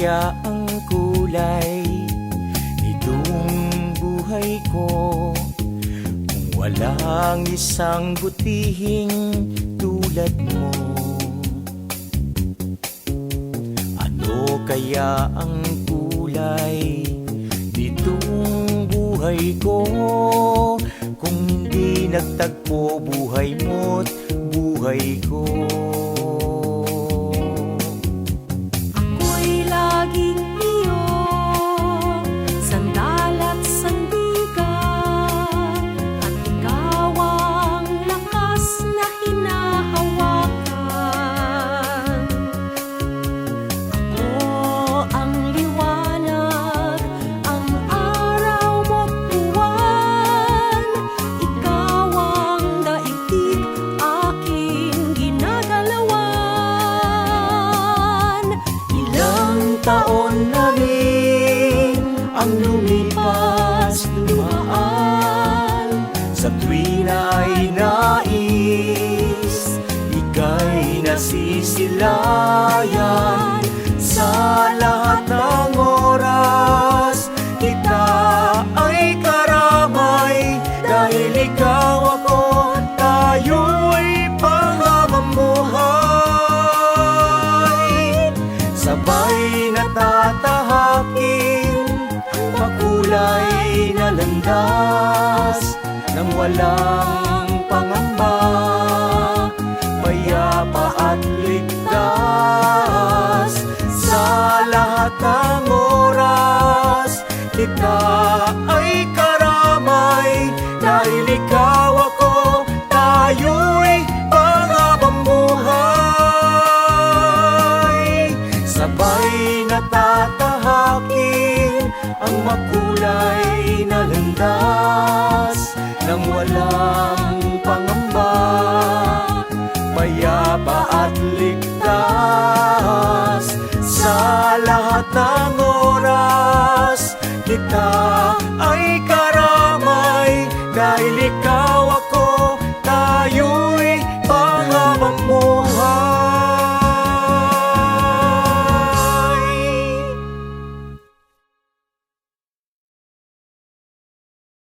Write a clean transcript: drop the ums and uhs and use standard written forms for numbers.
kaya ang kulay nitong buhay ko kung walang isang butihing tulad mo? Ano kaya ang kulay nitong buhay ko kung hindi nagtagpo buhay mo't buhay ko? Ako'y laging iyo, sandal at sandigan, at ikaw ang lakas na hinahawakan. Ako ang liwanag, ang araw mo't buwan, ikaw ang daigdig aking ginagalawan. Ilang taon na rin ang lumipas dumaan, sa tuwi na ay nais ika'y nasisilayan. Sa lahat ng oras kita ay karamay, dahil ikaw ako, tayo'y pangamamuhay. Sabay natatahakin makulay na landas nang walang pangamba, payapa at ligtas. Sa lahat ng oras kita ay karamay, dahil ikaw ako, tayo'y pangamamuhay. Sabay natatahakin ang makulay na landas nang walang pangamba, payapa at ligtas. Sa lahat ng oras kita ay karamay, dahil ikaw ako, tayo'y pangamamuhay.